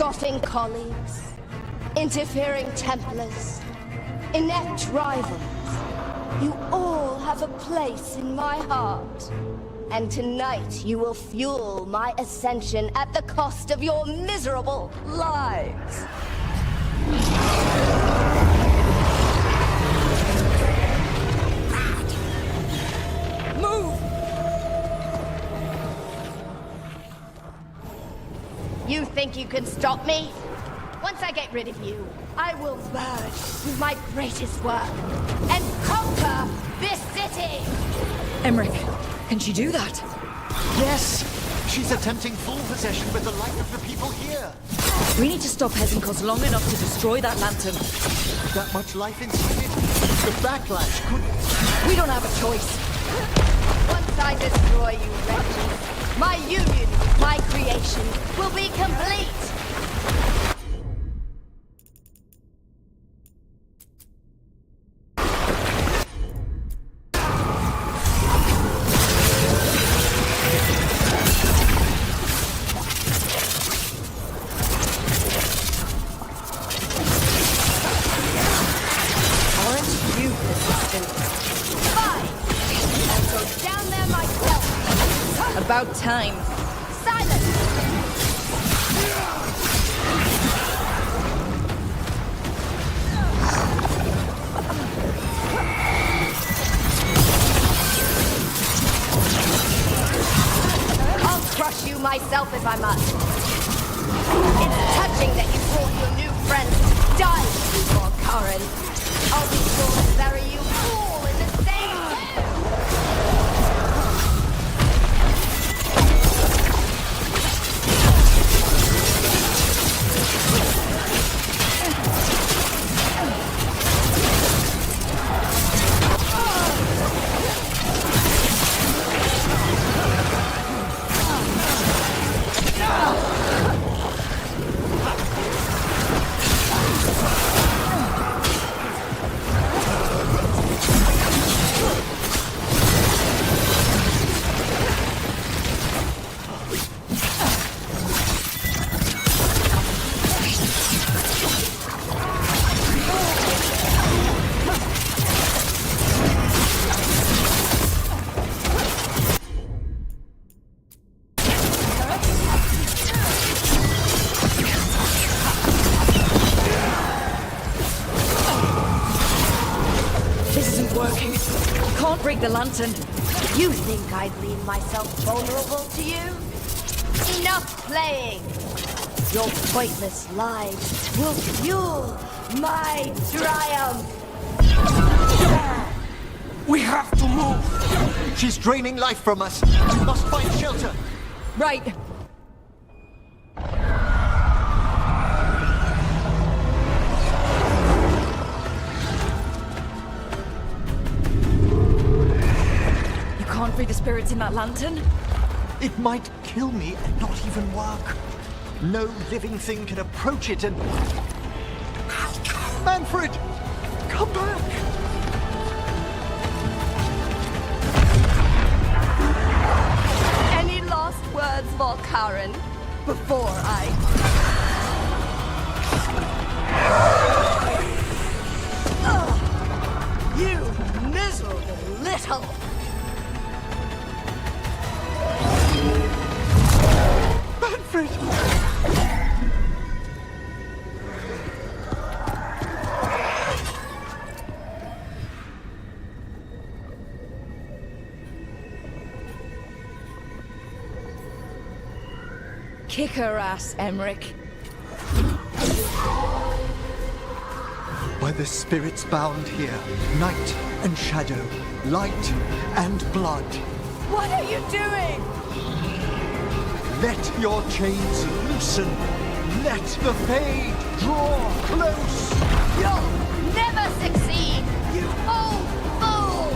Scoffing colleagues, interfering Templars, inept rivals, you all have a place in my heart. And tonight you will fuel my ascension at the cost of your miserable lives. Move! You think you can stop me? Once I get rid of you, I will merge with my greatest work and conquer this city! Emmerich, can she do that? Yes! She's attempting full possession with the life of the people here! We need to stop Hesenkos long enough to destroy that lantern. That much life inside it? The backlash could... We don't have a choice. Once I destroy you, wretches, my union with my creation will be complete! About time. Silence! I'll crush you myself if I must. It's touching that you brought your new friends to die with you, Lord Karen. I'll be sure to bury you all in the same tomb! Break the lantern. You think I'd leave myself vulnerable to you? Enough playing! Your pointless lives will fuel my triumph! We have to move! She's draining life from us. We must find shelter. Right. Can't free the spirits in that lantern? It might kill me and not even work. No living thing can approach it and... Manfred! Come back! Any last words, Volkaren, before I... You miserable little... Manfred! Kick her ass, Emmerich. By the spirits bound here, night and shadow, light and blood. What are you doing? Let your chains loosen. Let the fade draw close. You'll never succeed, you old fool!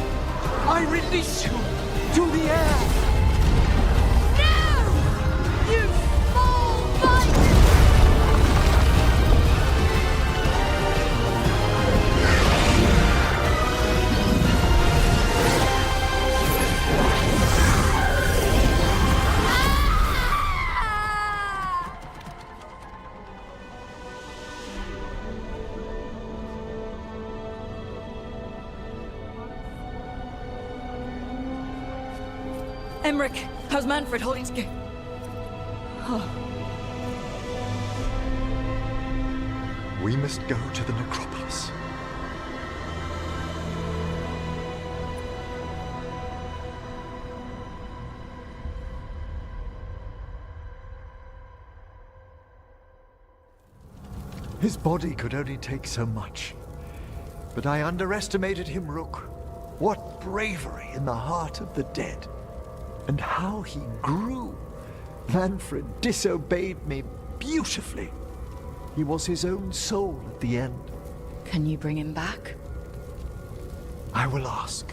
I release you to the air. No! You small bite! Emmerich, how's Manfred holding together? We must go to the necropolis. His body could only take so much. But I underestimated him, Rook. What bravery in the heart of the dead. And how he grew. Manfred disobeyed me beautifully. He was his own soul at the end. Can you bring him back? I will ask.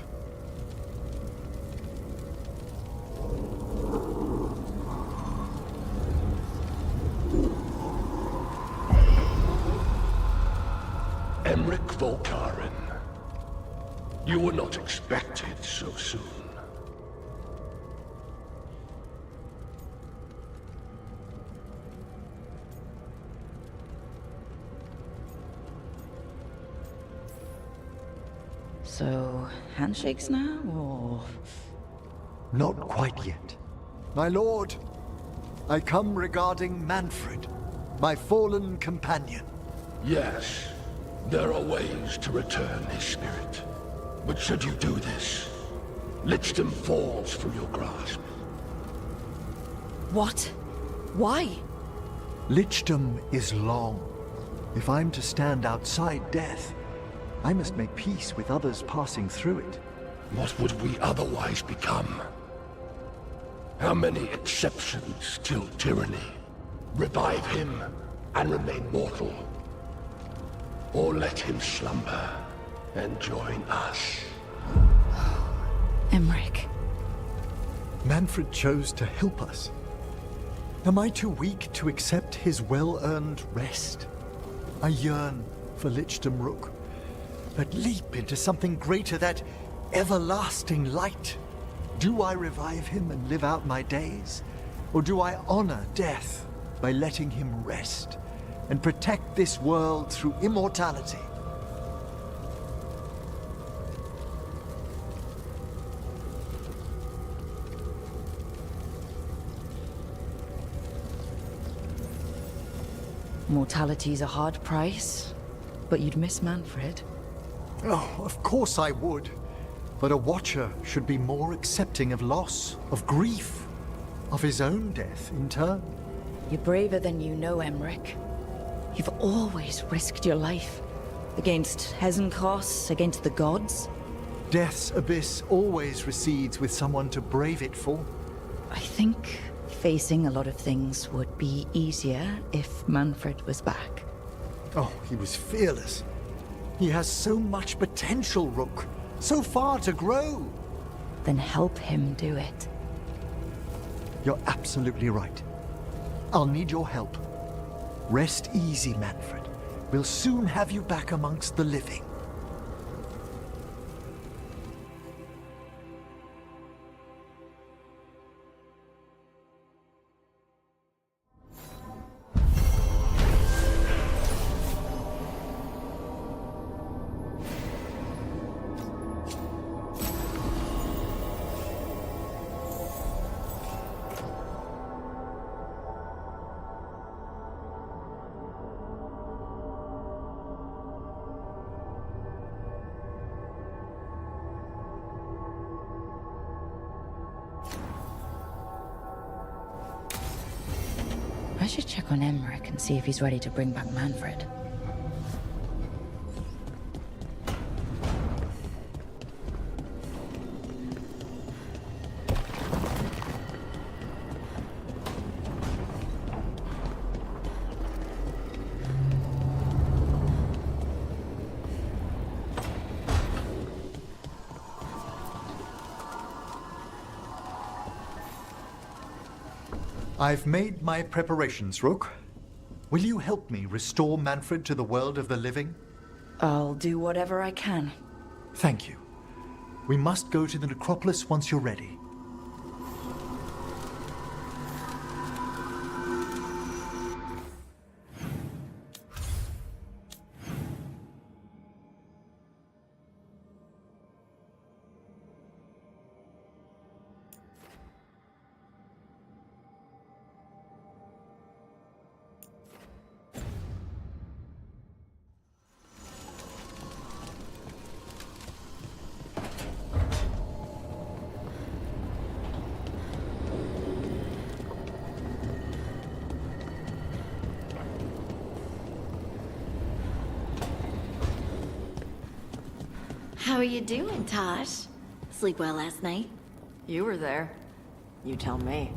Emmerich Volkaren. You were not expected so soon. So, handshakes now, or...? Not quite yet. My lord, I come regarding Manfred, my fallen companion. Yes, there are ways to return his spirit. But should you do this, Lichdom falls from your grasp. What? Why? Lichdom is long. If I'm to stand outside death, I must make peace with others passing through it. What would we otherwise become? How many exceptions till tyranny? Revive him and remain mortal. Or let him slumber and join us. Emmerich. Manfred chose to help us. Am I too weak to accept his well-earned rest? I yearn for Lichdom, Rook, but leap into something greater, that everlasting light. Do I revive him and live out my days? Or do I honor death by letting him rest and protect this world through immortality? Mortality's a hard price, but you'd miss Manfred. Oh, of course I would. But a Watcher should be more accepting of loss, of grief, of his own death in turn. You're braver than you know, Emmerich. You've always risked your life. Against Hesenkos, against the gods. Death's abyss always recedes with someone to brave it for. I think facing a lot of things would be easier if Manfred was back. Oh, he was fearless. He has so much potential, Rook. So far to grow. Then help him do it. You're absolutely right. I'll need your help. Rest easy, Manfred. We'll soon have you back amongst the living. I should check on Emmerich and see if he's ready to bring back Manfred. I've made my preparations, Rook. Will you help me restore Manfred to the world of the living? I'll do whatever I can. Thank you. We must go to the necropolis once you're ready. How are you doing, Tosh? Sleep well last night? You were there. You tell me.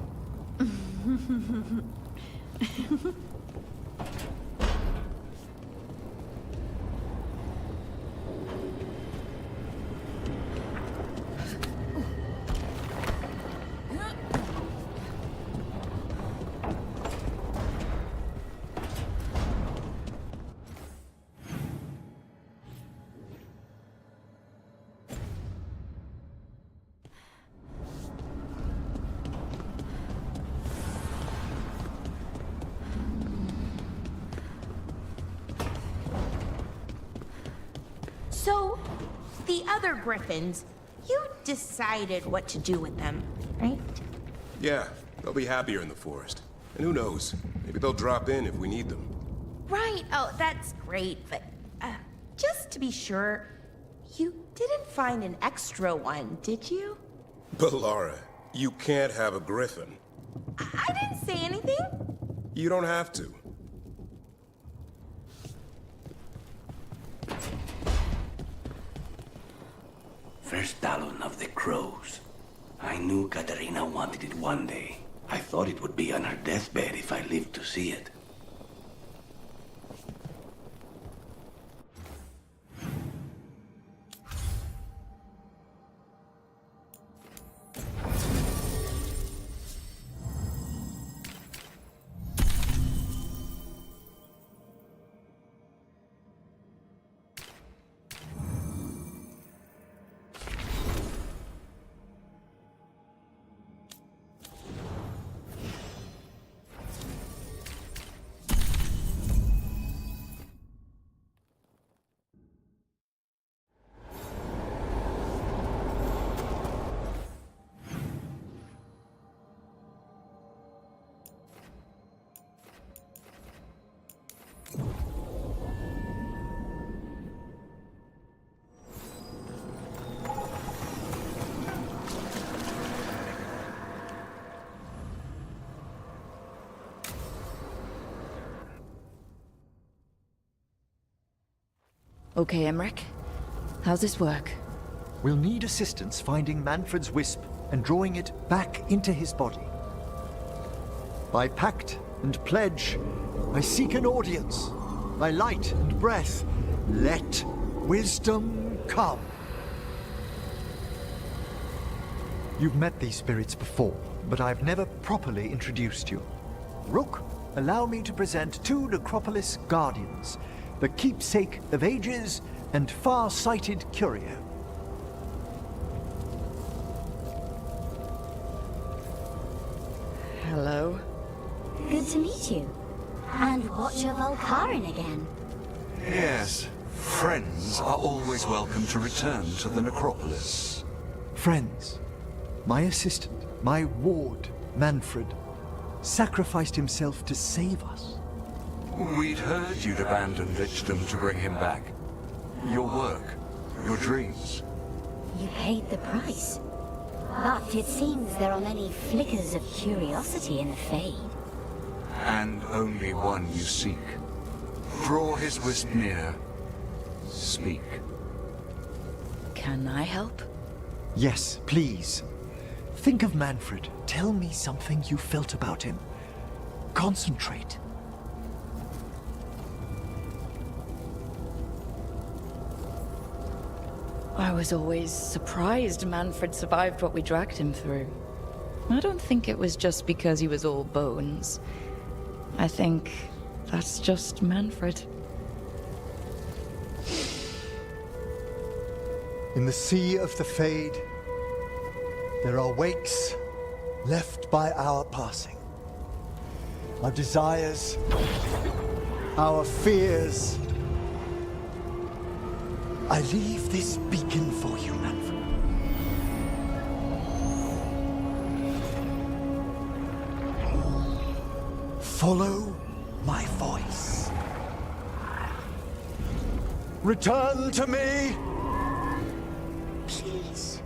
So, the other griffins, you decided what to do with them, right? Yeah, they'll be happier in the forest. And who knows, maybe they'll drop in if we need them. Right, oh, that's great, but just to be sure, you didn't find an extra one, did you? But Lara, you can't have a griffin. I didn't say anything. You don't have to. First Talon of the Crows. I knew Katarina wanted it one day. I thought it would be on her deathbed if I lived to see it. Okay, Emmerich. How's this work? We'll need assistance finding Manfred's wisp and drawing it back into his body. By pact and pledge, I seek an audience. By light and breath, let wisdom come. You've met these spirits before, but I've never properly introduced you. Rook, allow me to present two Necropolis Guardians, the keepsake of ages and far-sighted curio. Hello. Good to meet you. And watch your Volcarin again. Yes, friends are always welcome to return to the Necropolis. Friends, my assistant, my ward, Manfred, sacrificed himself to save us. We'd heard you'd abandoned Lichdom to bring him back. Your work, your dreams. You paid the price. But it seems there are many flickers of curiosity in the Fade. And only one you seek. Draw his wisp near. Speak. Can I help? Yes, please. Think of Manfred. Tell me something you felt about him. Concentrate. I was always surprised Manfred survived what we dragged him through. I don't think it was just because he was all bones. I think that's just Manfred. In the sea of the Fade, there are wakes left by our passing. Our desires, our fears. I leave this beacon for you, Manfred. Follow my voice. Return to me, please.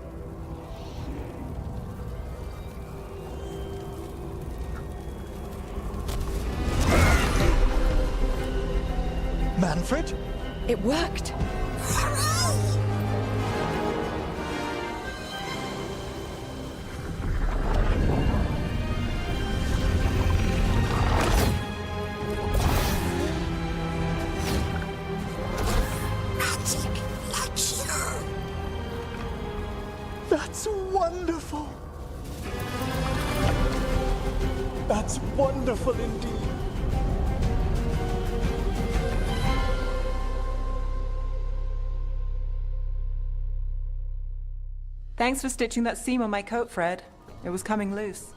Manfred? It worked! That's wonderful! That's wonderful indeed! Thanks for stitching that seam on my coat, Fred. It was coming loose.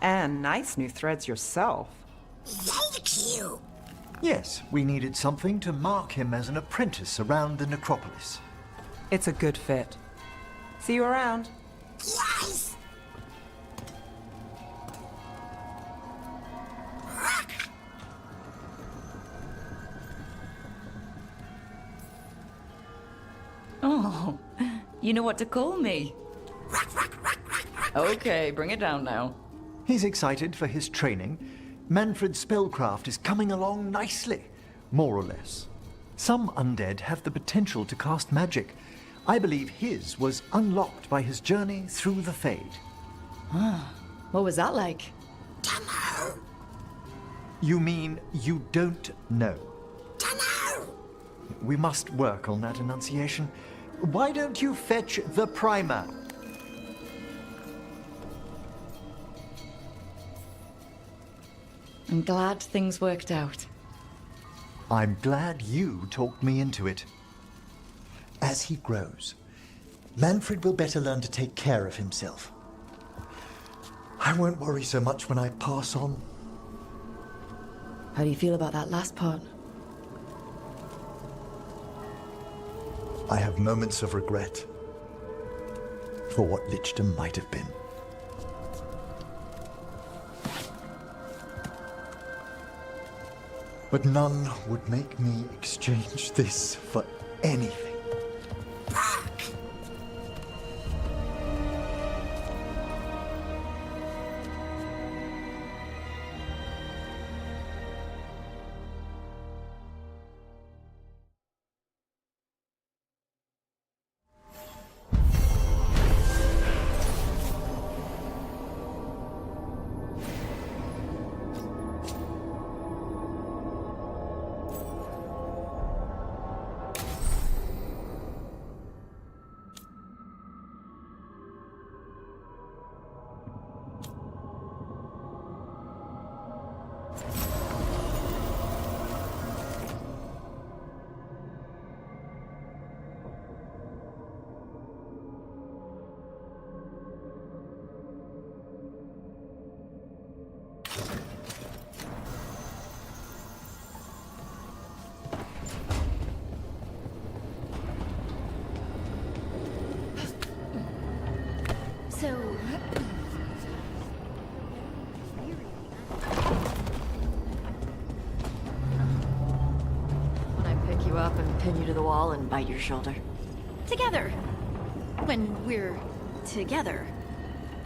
And nice new threads yourself. Thank you. Yes, we needed something to mark him as an apprentice around the necropolis. It's a good fit. See you around. Yes! Oh, you know what to call me. Okay, bring it down now. He's excited for his training. Manfred's spellcraft is coming along nicely, more or less. Some undead have the potential to cast magic. I believe his was unlocked by his journey through the Fade. What was that like? Dunno. You mean you don't know? Dunno. We must work on that enunciation. Why don't you fetch the primer? I'm glad things worked out. I'm glad you talked me into it. As he grows, Manfred will better learn to take care of himself. I won't worry so much when I pass on. How do you feel about that last part? I have moments of regret for what Lichdom might have been. But none would make me exchange this for anything. So... When I pick you up and pin you to the wall and bite your shoulder. Together. When we're together.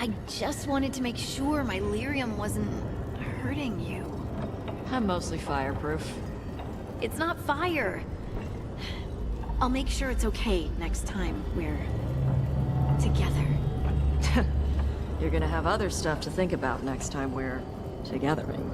I just wanted to make sure my lyrium wasn't hurting you. I'm mostly fireproof. It's not fire. I'll make sure it's okay next time we're together. You're gonna have other stuff to think about next time we're togethering.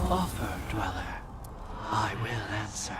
Offer, Dweller. I will answer.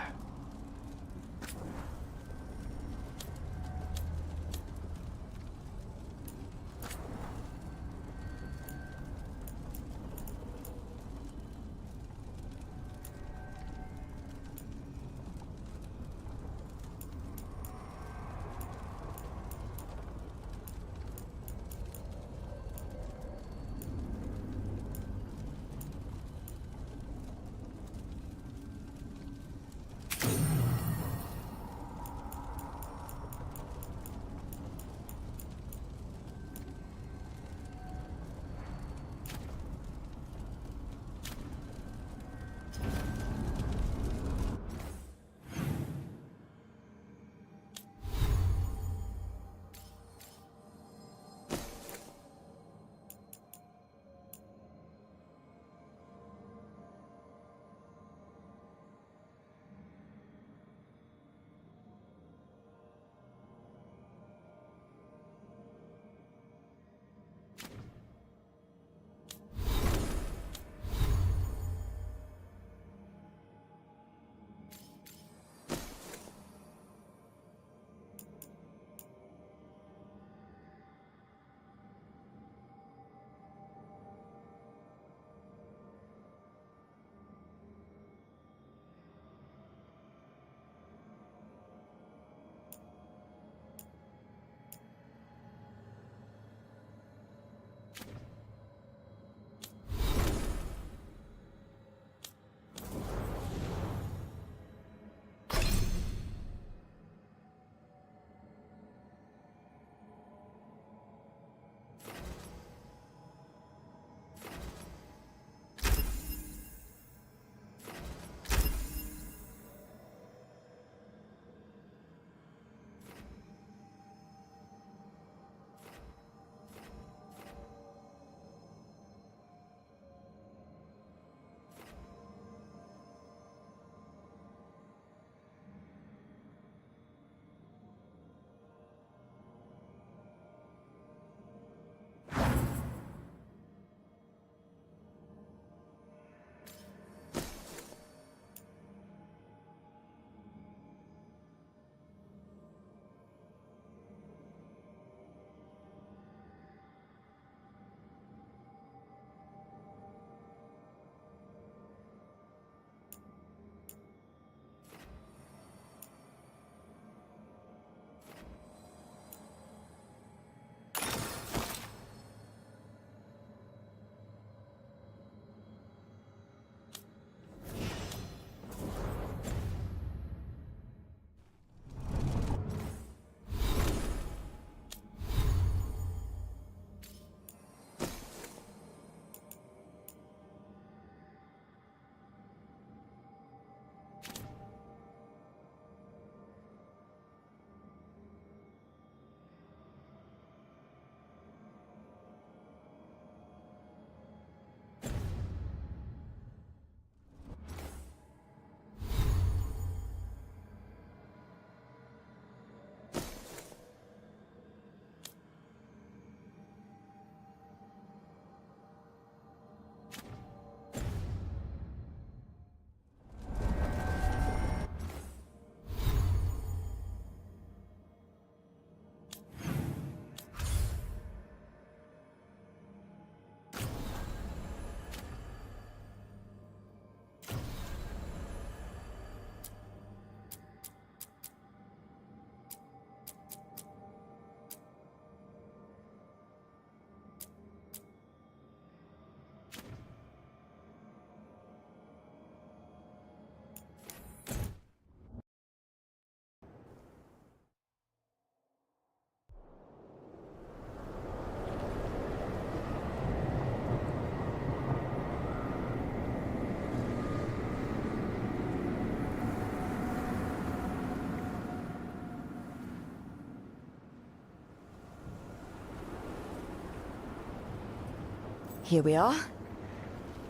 Here we are.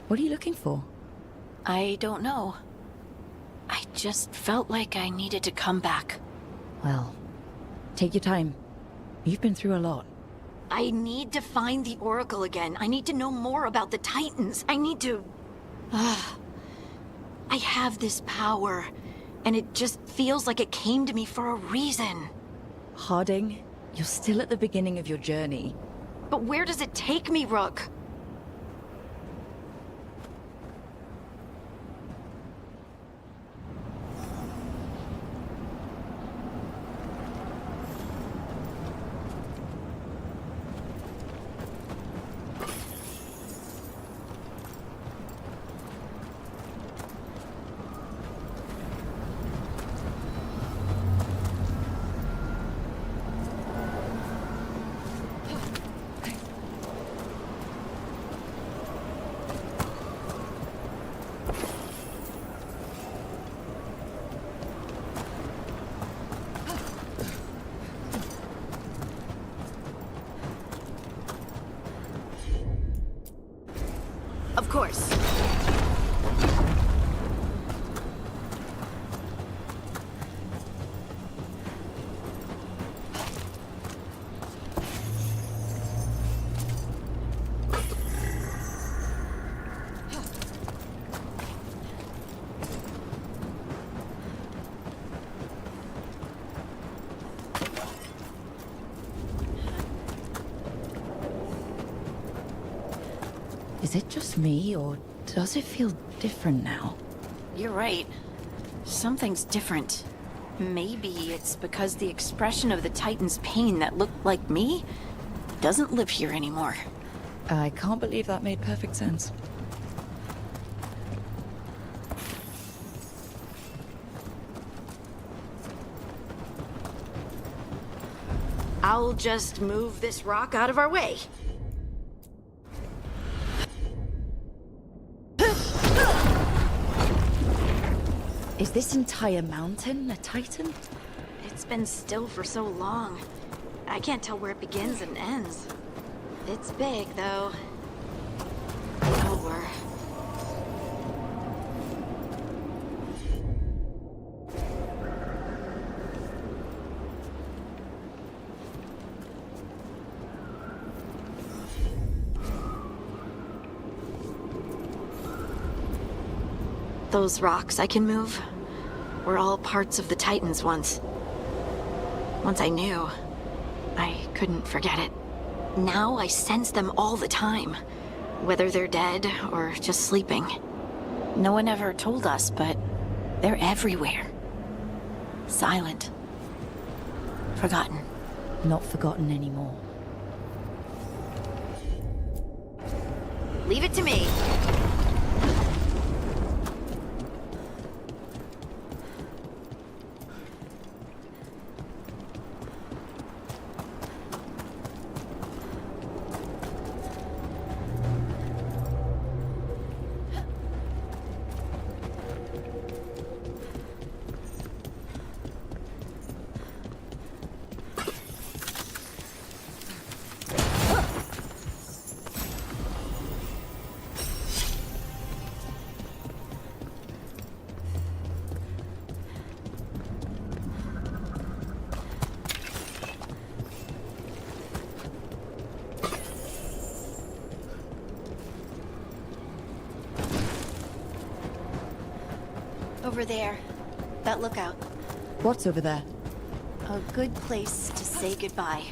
What are you looking for? I don't know. I just felt like I needed to come back. Well, take your time. You've been through a lot. I need to find the Oracle again. I need to know more about the Titans. I need to... I have this power, and it just feels like it came to me for a reason. Harding, you're still at the beginning of your journey. But where does it take me, Rook? Of course. Is it just me, or does it feel different now? You're right. Something's different. Maybe it's because the expression of the Titan's pain that looked like me doesn't live here anymore. I can't believe that made perfect sense. I'll just move this rock out of our way. Is this entire mountain a Titan? It's been still for so long. I can't tell where it begins and ends. It's big, though. Over. Those rocks I can move were all parts of the Titans once. Once I knew, I couldn't forget it. Now I sense them all the time, whether they're dead or just sleeping. No one ever told us, but they're everywhere. Silent. Forgotten. Not forgotten anymore. Leave it to me. Over there. That lookout. What's over there? A good place to say goodbye.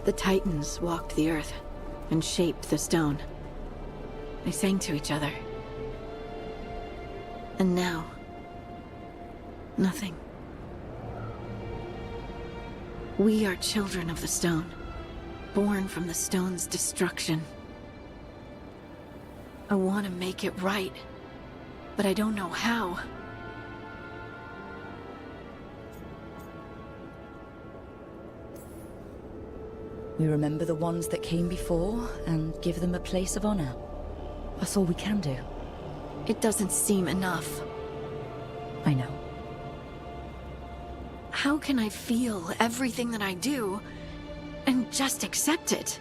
The Titans walked the earth and shaped the stone. They sang to each other. And now, nothing. We are children of the stone, born from the stone's destruction. I want to make it right, but I don't know how. We remember the ones that came before and give them a place of honor. That's all we can do. It doesn't seem enough. I know. How can I feel everything that I do and just accept it?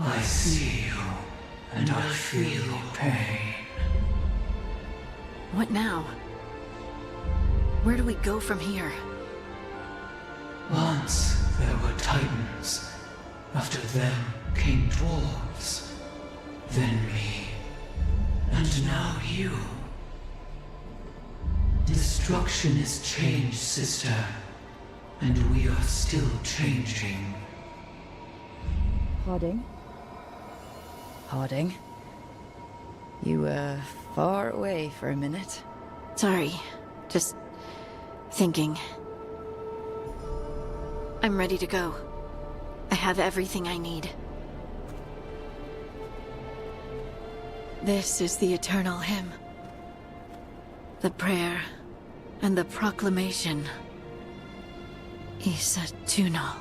I see you, and I feel your pain. What now? Where do we go from here? Once there were titans. After them came dwarves. Then me. And now you. Destruction is changed, sister. And we are still changing. Harding? Harding? You were far away for a minute. Sorry, just thinking. I'm ready to go. I have everything I need. This is the eternal hymn. The prayer and the proclamation. Isa Tunal.